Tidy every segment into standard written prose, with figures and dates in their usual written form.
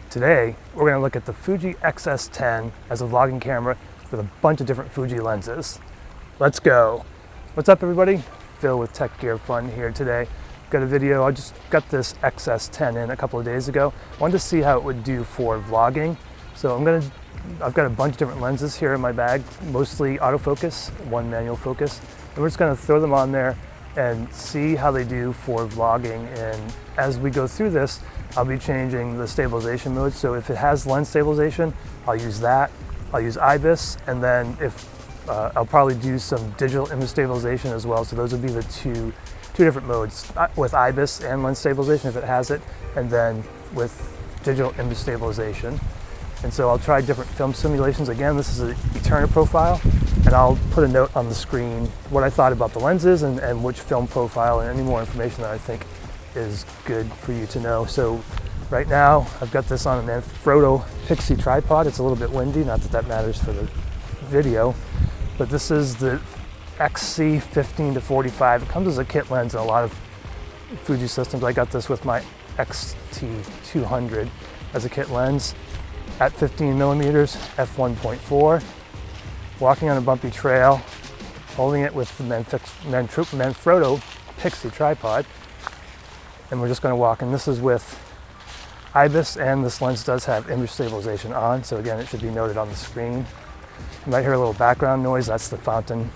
Today, we're going to look at the Fuji X-S10 as a vlogging camera with a bunch of different Fuji lenses. Let's go. What's up, everybody? Phil with Tech Gear Fun here today. Got a video. I just got this X-S10 in a couple of days ago. Wanted to see how it would do for vlogging. So I've got a bunch of different lenses here in my bag, mostly autofocus, one manual focus. And we're just going to throw them on there and see how they do for vlogging. And as we go through this, I'll be changing the stabilization mode. So if it has lens stabilization, I'll use that. I'll use IBIS, and then I'll probably do some digital image stabilization as well. So those would be the two different modes, with IBIS and lens stabilization if it has it, and then with digital image stabilization. And so I'll try different film simulations. Again, this is an Eterna profile, and I'll put a note on the screen what I thought about the lenses and which film profile and any more information that I think is good for you to know. So right now I've got this on a Manfrotto Pixie tripod. It's a little bit windy, not that that matters for the video, but this is the XC 15-45. It comes as a kit lens in a lot of Fuji systems. I got this with my XT200 as a kit lens at 15 millimeters, f1.4, walking on a bumpy trail, holding it with the Manfrotto Pixie tripod, and we're just going to walk. And this is with IBIS, and this lens does have image stabilization on, so again, it should be noted on the screen. You might hear a little background noise. That's the fountain.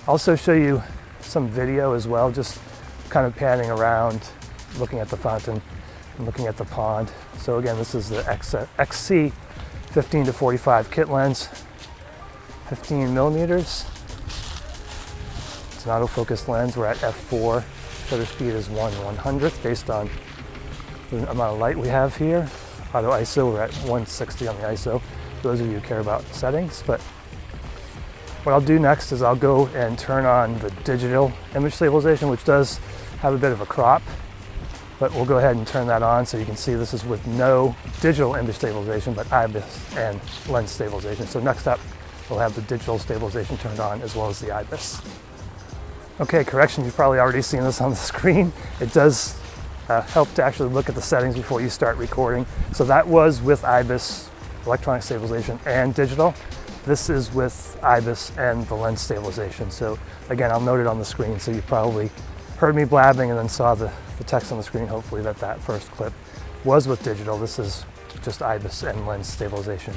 I'll also show you some video as well, just kind of panning around, looking at the fountain and looking at the pond. So again, this is the XC 15-45 kit lens, 15 millimeters. It's an autofocus lens. We're at f4. Shutter speed is 1/100th based on the amount of light we have here. Auto ISO, we're at 160 on the ISO, for those of you who care about settings. But what I'll do next is I'll go and turn on the digital image stabilization, which does have a bit of a crop, but we'll go ahead and turn that on so you can see this is with no digital image stabilization, but IBIS and lens stabilization. So next up, we'll have the digital stabilization turned on as well as the IBIS. Okay, correction, you've probably already seen this on the screen. It does help to actually look at the settings before you start recording. So that was with IBIS, electronic stabilization, and digital. This is with IBIS and the lens stabilization. So again, I'll note it on the screen, so you probably heard me blabbing and then saw the text on the screen, hopefully, that first clip was with digital. This is just IBIS and lens stabilization.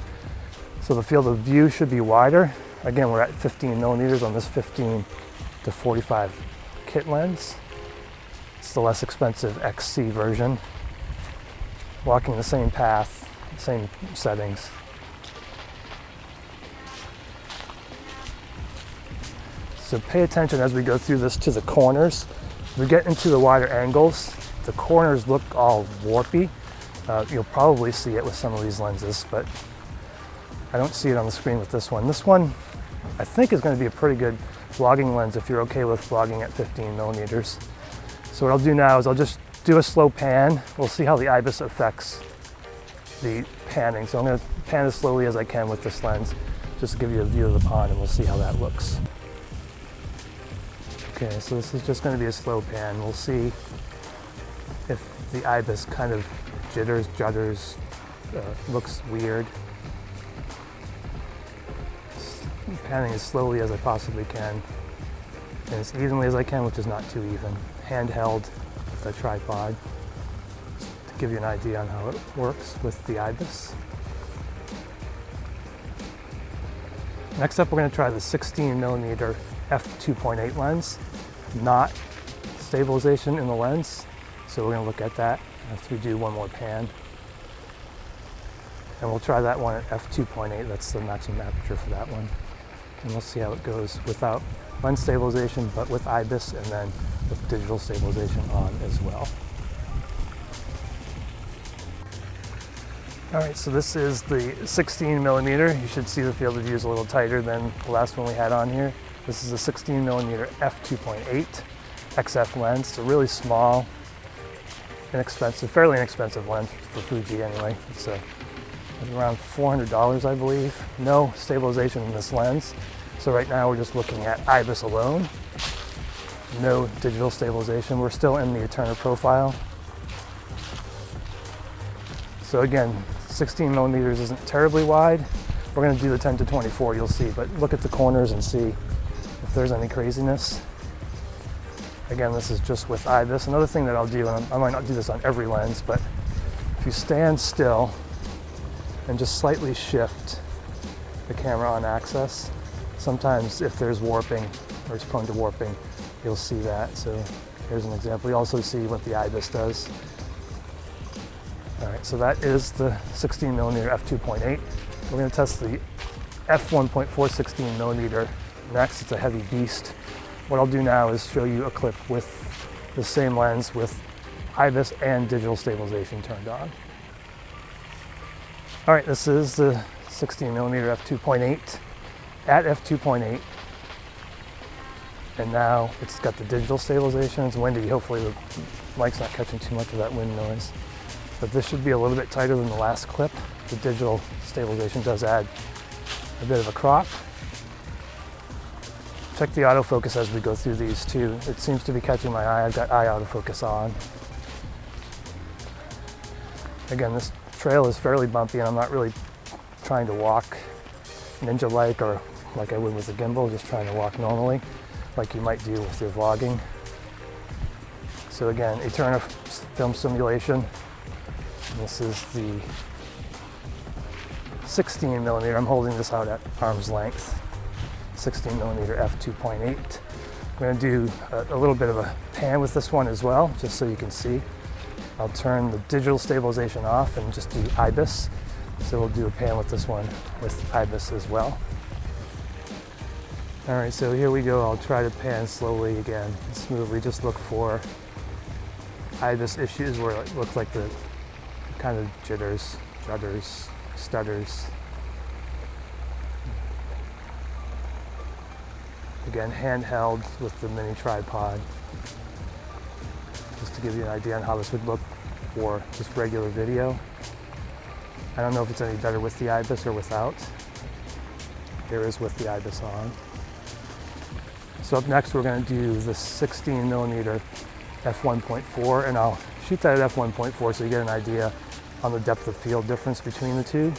So the field of view should be wider. Again, we're at 15 millimeters on this 15-45 kit lens. It's the less expensive XC version. Walking the same path, same settings. So pay attention as we go through this to the corners. We get into the wider angles. The corners look all warpy. You'll probably see it with some of these lenses, but I don't see it on the screen with this one. This one, I think, is going to be a pretty good vlogging lens if you're okay with vlogging at 15 millimeters. So what I'll do now is I'll just do a slow pan. We'll see how the IBIS affects the panning. So I'm going to pan as slowly as I can with this lens, just to give you a view of the pond, and we'll see how that looks. Okay, so this is just going to be a slow pan. We'll see if the IBIS kind of jitters, judders, looks weird. Panning as slowly as I possibly can, and as evenly as I can, which is not too even. Handheld with a tripod to give you an idea on how it works with the IBIS. Next up, we're going to try the 16 millimeter f2.8 lens, not stabilization in the lens. So we're going to look at that after we do one more pan. And we'll try that one at f2.8. That's the maximum aperture for that one. And we'll see how it goes without lens stabilization, but with IBIS, and then with digital stabilization on as well. All right, so this is the 16 millimeter. You should see the field of view is a little tighter than the last one we had on here. This is a 16 millimeter f2.8 XF lens. It's a really small, inexpensive, fairly inexpensive lens for Fuji anyway. It's around $400, I believe. No stabilization in this lens. So right now we're just looking at IBIS alone. No digital stabilization. We're still in the Eterna profile. So again, 16 millimeters isn't terribly wide. We're going to do the 10 to 24, you'll see, but look at the corners and see if there's any craziness. Again, this is just with IBIS. Another thing that I'll do, and I might not do this on every lens, but if you stand still and just slightly shift the camera on axis, sometimes if there's warping or it's prone to warping, you'll see that. So here's an example. You also see what the IBIS does. All right, so that is the 16 millimeter f2.8. We're going to test the f1.4 16 millimeter next. It's a heavy beast. What I'll do now is show you a clip with the same lens with IBIS and digital stabilization turned on. All right, this is the 16 millimeter f2.8 at f2.8. And now it's got the digital stabilization. It's windy. Hopefully the mic's not catching too much of that wind noise. But this should be a little bit tighter than the last clip. The digital stabilization does add a bit of a crop. Check the autofocus as we go through these too. It seems to be catching my eye. I've got eye autofocus on. Again, this trail is fairly bumpy and I'm not really trying to walk ninja-like or like I would with a gimbal, just trying to walk normally, like you might do with your vlogging. So again, Eterna film simulation. This is the 16 millimeter. I'm holding this out at arm's length. 16 millimeter f2.8. I'm going to do a little bit of a pan with this one as well, just so you can see. I'll turn the digital stabilization off and just do IBIS. So we'll do a pan with this one with IBIS as well. All right, so here we go. I'll try to pan slowly again, smoothly. Just look for IBIS issues where it looks like the kind of jitters, judders, stutters. Again, handheld with the mini tripod, just to give you an idea on how this would look for just regular video. I don't know if it's any better with the IBIS or without. There is with the IBIS on. So up next we're going to do the 16 millimeter f1.4, and I'll shoot that at f1.4 so you get an idea on the depth of field difference between the two.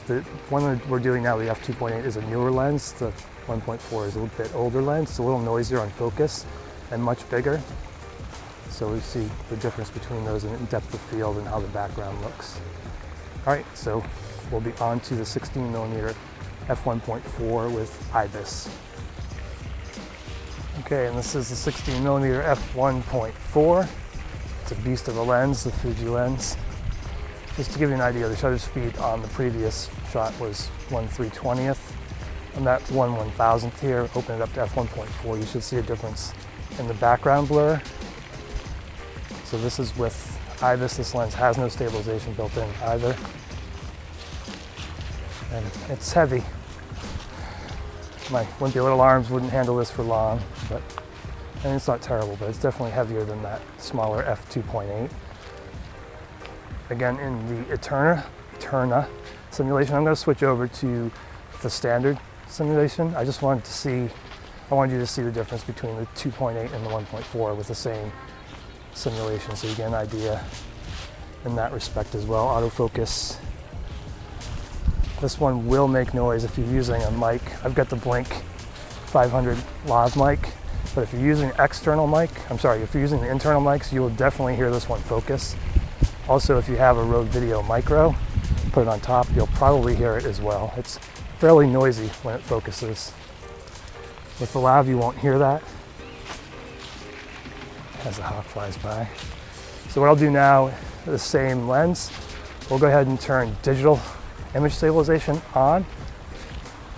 The one that we're doing now, the f2.8, is a newer lens. The 1.4 is a little bit older lens. It's a little noisier on focus and much bigger. So we see the difference between those in depth of field and how the background looks. All right, so we'll be on to the 16 millimeter f1.4 with IBIS. Okay, and this is the 16 millimeter f1.4. It's a beast of a lens, the Fuji lens. Just to give you an idea, the shutter speed on the previous shot was 1/320th. I'm at 1/1000th here. Open it up to f1.4. You should see a difference in the background blur. So this is with IBIS. This lens has no stabilization built in either. And it's heavy. My wimpy little arms wouldn't handle this for long, but and it's not terrible, but it's definitely heavier than that smaller f2.8. Again, in the Eterna simulation, I'm going to switch over to the standard simulation. I wanted you to see the difference between the 2.8 and the 1.4 with the same simulation, so you get an idea in that respect as well. Autofocus. This one will make noise if you're using a mic. I've got the Blink 500 lav mic, but if you're using external mic, if you're using the internal mics, you will definitely hear this one focus. Also, if you have a Rode Video Micro, put it on top, you'll probably hear it as well. It's fairly noisy when it focuses. With the lav, you won't hear that as the hawk flies by. So what I'll do now, the same lens, we'll go ahead and turn digital image stabilization on.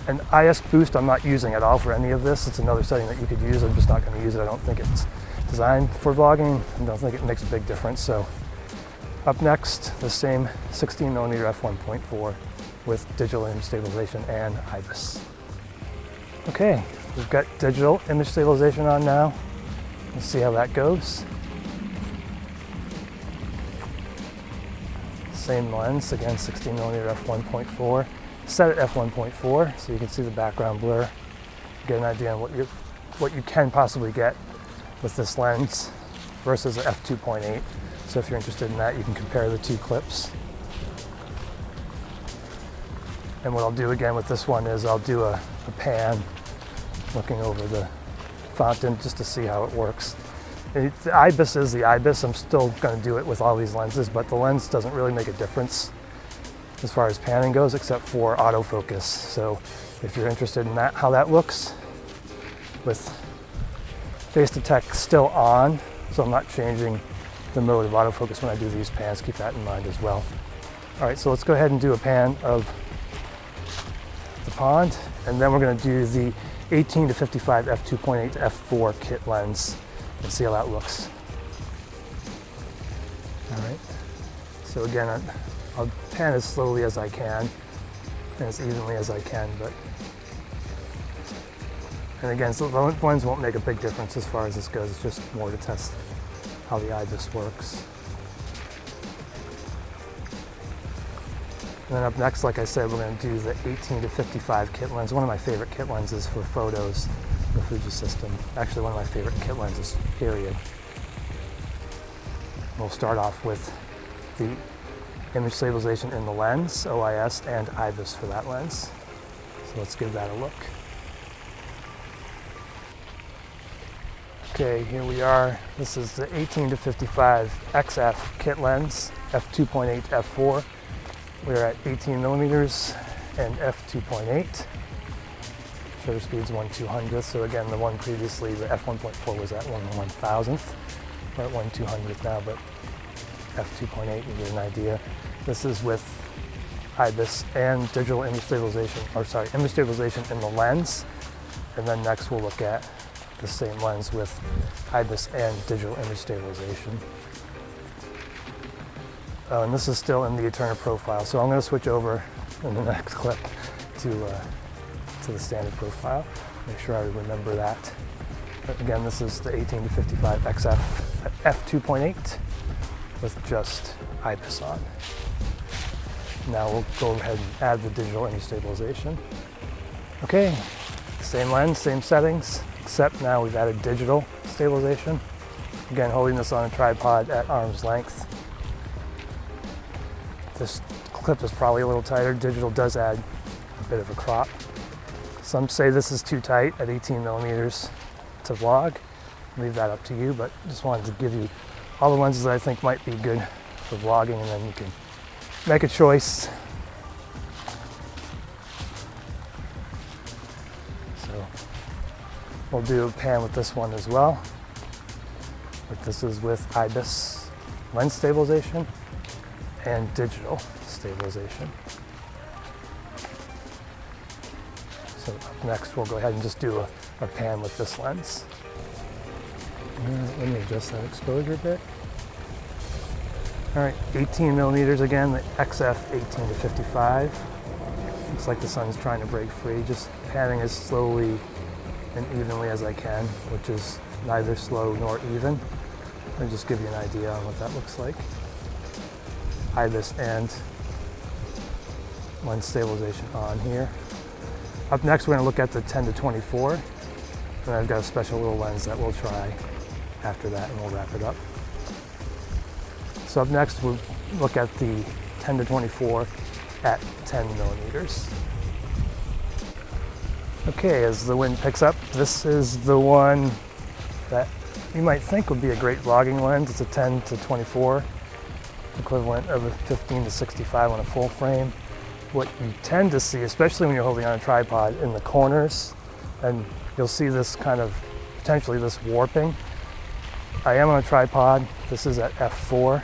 An IS boost I'm not using at all for any of this. It's another setting that you could use. I'm just not going to use it. I don't think it's designed for vlogging. I don't think it makes a big difference. So up next, the same 16 millimeter f1.4 with digital image stabilization and IBIS. Okay, we've got digital image stabilization on now. Let's see how that goes. Same lens, again 16 millimeter f1.4. Set at f1.4 so you can see the background blur. Get an idea on what you can possibly get with this lens versus an f2.8. So if you're interested in that, you can compare the two clips. And what I'll do again with this one is I'll do a pan looking over the fountain just to see how it works. The IBIS is the IBIS. I'm still going to do it with all these lenses, but the lens doesn't really make a difference as far as panning goes, except for autofocus. So if you're interested in that, how that looks with face detect still on, so I'm not changing the mode of autofocus when I do these pans, keep that in mind as well. All right, so let's go ahead and do a pan of the pond, and then we're going to do the 18 to 55 f2.8 to f4 kit lens and see how that looks. All right, so again, I'll pan as slowly as I can and as evenly as I can, and again, so the lens won't make a big difference as far as this goes. It's just more to test how the IBIS works. And then up next, like I said, we're going to do the 18 to 55 kit lens, one of my favorite kit lenses for photos, the Fuji system. Actually, one of my favorite kit lenses, period. We'll start off with the image stabilization in the lens, OIS, and IBIS for that lens. So let's give that a look. Okay, here we are. This is the 18 to 55 XF kit lens, f2.8 to f4. We're at 18 millimeters and f2.8. Shutter speed's 1/200th. So again, the one previously, the f1.4 was at 1/1000th. We're at 1/200th now, but f2.8, you get an idea. This is with IBIS and digital image stabilization, image stabilization in the lens. And then next we'll look at the same lens with IBIS and digital image stabilization. And this is still in the Eterna profile, so I'm going to switch over in the next clip to the standard profile. Make sure I remember that. But again, this is the 18 to 55 XF at f2.8 with just IBIS on. Now we'll go ahead and add the digital image stabilization. Okay, same lens, same settings, except now we've added digital stabilization. Again, holding this on a tripod at arm's length. This clip is probably a little tighter. Digital does add a bit of a crop. Some say this is too tight at 18 millimeters to vlog. Leave that up to you, but just wanted to give you all the lenses that I think might be good for vlogging, and then you can make a choice. So we'll do a pan with this one as well. But this is with IBIS lens stabilization and digital stabilization. So up next we'll go ahead and just do a pan with this lens. Let me adjust that exposure a bit. All right, 18 millimeters again, the XF 18 to 55. Looks like the sun's trying to break free. Just panning as slowly and evenly as I can, which is neither slow nor even. I'll just give you an idea on what that looks like. IBIS and lens stabilization on here. Up next, we're going to look at the 10 to 24. And I've got a special little lens that we'll try after that, and we'll wrap it up. So up next, we'll look at the 10 to 24 at 10 millimeters. Okay, as the wind picks up, this is the one that you might think would be a great vlogging lens. It's a 10 to 24, equivalent of a 15 to 65 on a full frame. What you tend to see, especially when you're holding on a tripod, in the corners, and you'll see this kind of, potentially this warping. I am on a tripod. This is at f4.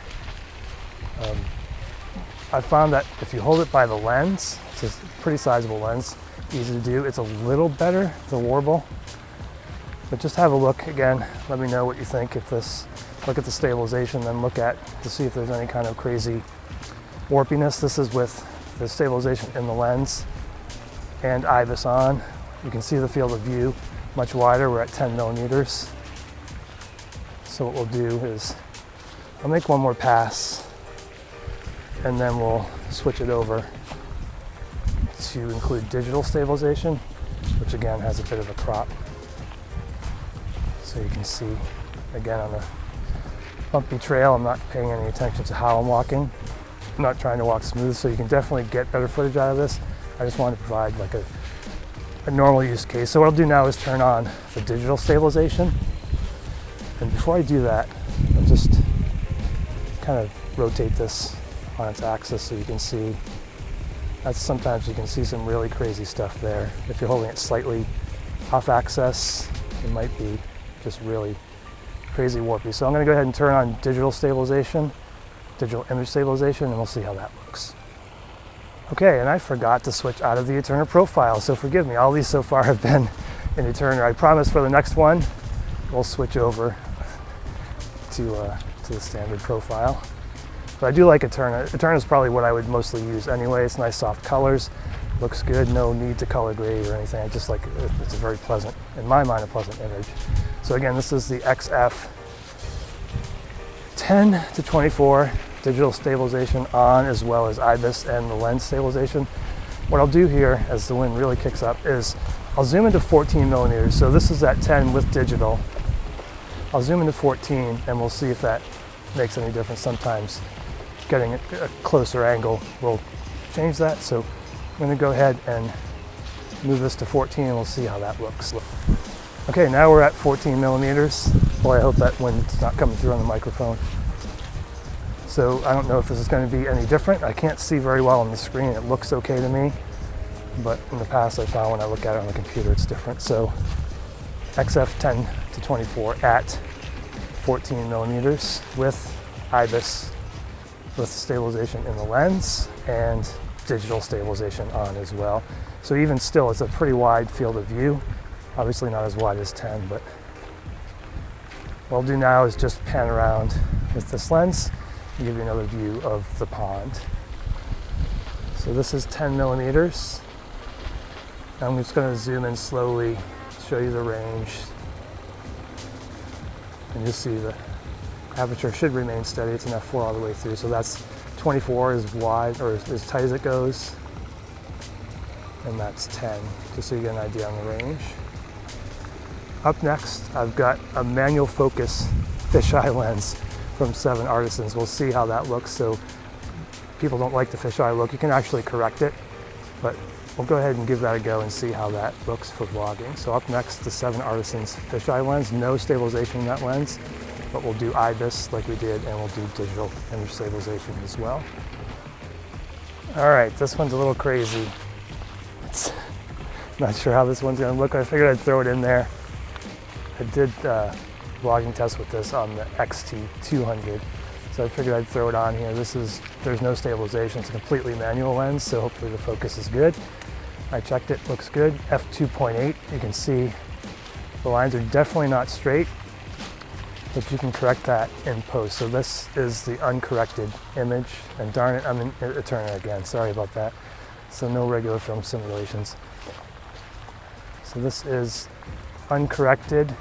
I found that if you hold it by the lens, it's a pretty sizable lens, easy to do. It's a little better to warble, but just have a look again. Let me know what you think. If this, look at the stabilization, then look at to see if there's any kind of crazy warpiness. This is with the stabilization in the lens and IBIS on. You can see the field of view much wider. We're at 10 millimeters. So what we'll do is I'll make one more pass, and then we'll switch it over to include digital stabilization, which again has a bit of a crop. So you can see, again, on the bumpy trail, I'm not paying any attention to how I'm walking. I'm not trying to walk smooth, so you can definitely get better footage out of this. I just wanted to provide like a normal use case. So what I'll do now is turn on the digital stabilization. And before I do that, I'll just kind of rotate this on its axis so you can see. Sometimes you can see some really crazy stuff there. If you're holding it slightly off axis, it might be just really crazy warpy. So I'm going to go ahead and turn on digital stabilization, digital image stabilization, and we'll see how that looks. Okay, and I forgot to switch out of the Eterna profile, so forgive me. All these so far have been in Eterna. I promise for the next one, we'll switch over to the standard profile. But I do like Eterna. Eterna is probably what I would mostly use anyway. It's nice soft colors, looks good, no need to color grade or anything. I just like it's a very pleasant, in my mind, a pleasant image. So again, this is the XF 10 to 24 digital stabilization on, as well as IBIS and the lens stabilization. What I'll do here as the wind really kicks up is I'll zoom into 14 millimeters. So this is at 10 with digital. I'll zoom into 14 and we'll see if that makes any difference. Sometimes getting a closer angle will change that. So I'm going to go ahead and move this to 14 and we'll see how that looks. Okay, now we're at 14 millimeters. Boy, I hope that wind's not coming through on the microphone. So I don't know if this is going to be any different. I can't see very well on the screen. It looks okay to me, but in the past I found when I look at it on the computer it's different. So XF 10 to 24 at 14 millimeters with IBIS, with stabilization in the lens and digital stabilization on as well. So even still, it's a pretty wide field of view. Obviously not as wide as 10, but what I'll do now is just pan around with this lens and give you another view of the pond. So this is 10 millimeters. I'm just going to zoom in slowly, show you the range, and you'll see the aperture should remain steady. It's an f4 all the way through, so that's 24 is wide, or as tight as it goes, and that's 10, just so you get an idea on the range. Up next, I've got a manual focus fisheye lens from 7 Artisans. We'll see how that looks. So people don't like the fisheye look, you can actually correct it, but we'll go ahead and give that a go and see how that looks for vlogging. So up next, the 7 Artisans fisheye lens, no stabilization in that lens, but we'll do IBIS like we did, and we'll do digital image stabilization as well. All right, this one's a little crazy. Not sure how this one's gonna look. I figured I'd throw it in there. I did vlogging test with this on the XT200, so I figured I'd throw it on here. There's no stabilization, it's a completely manual lens, so hopefully the focus is good. I checked it, looks good. f2.8, you can see the lines are definitely not straight, but you can correct that in post. So this is the uncorrected image, and darn it, I'm in Eterna again, sorry about that. So no regular film simulations. So this is uncorrected.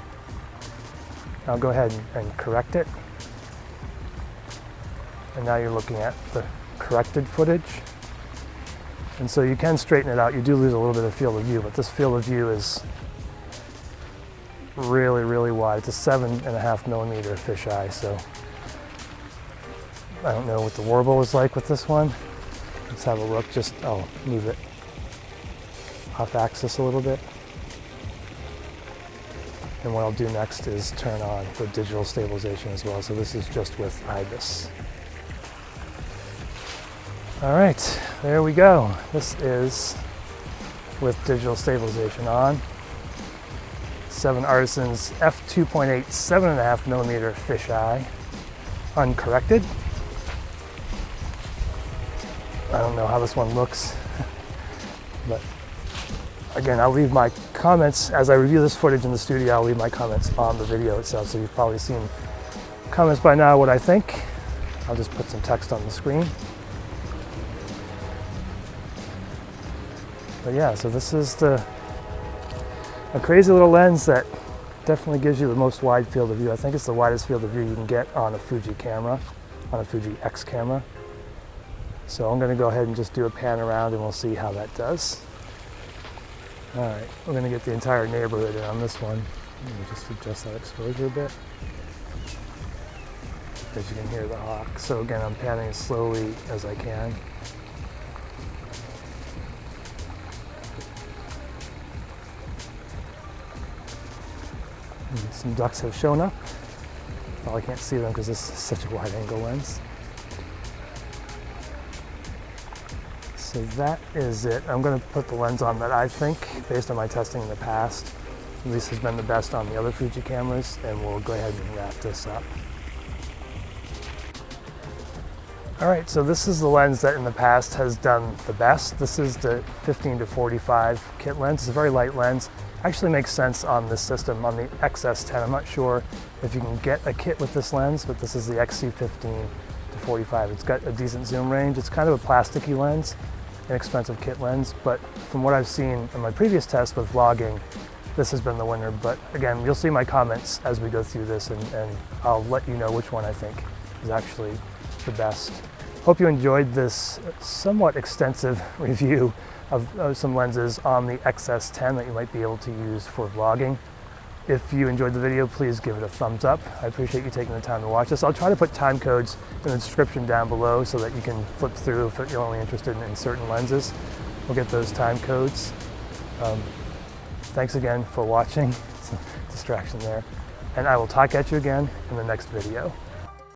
I'll go ahead and correct it. And now you're looking at the corrected footage. And so you can straighten it out. You do lose a little bit of field of view, but this field of view is really, really wide. It's a 7.5 millimeter fisheye, so I don't know what the warble is like with this one. Let's have a look. I'll move it off axis a little bit. And what I'll do next is turn on the digital stabilization as well. So this is just with IBIS. All right, there we go. This is with digital stabilization on. 7 Artisans f2.8 7.5 millimeter fisheye, uncorrected. I don't know how this one looks, but again, I'll leave my comments as I review this footage in the studio. I'll leave my comments on the video itself, so you've probably seen comments by now what I think. I'll just put some text on the screen. But yeah, so this is a crazy little lens that definitely gives you the most wide field of view. I think it's the widest field of view you can get on a Fuji camera, on a Fuji X camera. So I'm going to go ahead and just do a pan around and we'll see how that does. All right, we're going to get the entire neighborhood in on this one. Let me just adjust that exposure a bit, because you can hear the hawk. So again, I'm panning as slowly as I can. some ducks have shown up. Well, I can't see them because this is such a wide angle lens. So that is it. I'm going to put the lens on that I think, based on my testing in the past, at least has been the best on the other Fuji cameras, and we'll go ahead and wrap this up. All right, so this is the lens that in the past has done the best. This is the 15 to 45 kit lens. It's a very light lens. Actually makes sense on this system, on the XS10. I'm not sure if you can get a kit with this lens, but this is the XC 15 to 45. It's got a decent zoom range. It's kind of a plasticky lens, inexpensive kit lens, but from what I've seen in my previous test with vlogging, this has been the winner. But again, you'll see my comments as we go through this, and I'll let you know which one I think is actually the best. Hope you enjoyed this somewhat extensive review of some lenses on the XS10 that you might be able to use for vlogging. If you enjoyed the video, please give it a thumbs up. I appreciate you taking the time to watch this. I'll try to put time codes in the description down below so that you can flip through if you're only interested in certain lenses. We'll get those time codes. Thanks again for watching. It's a distraction there. And I will talk at you again in the next video.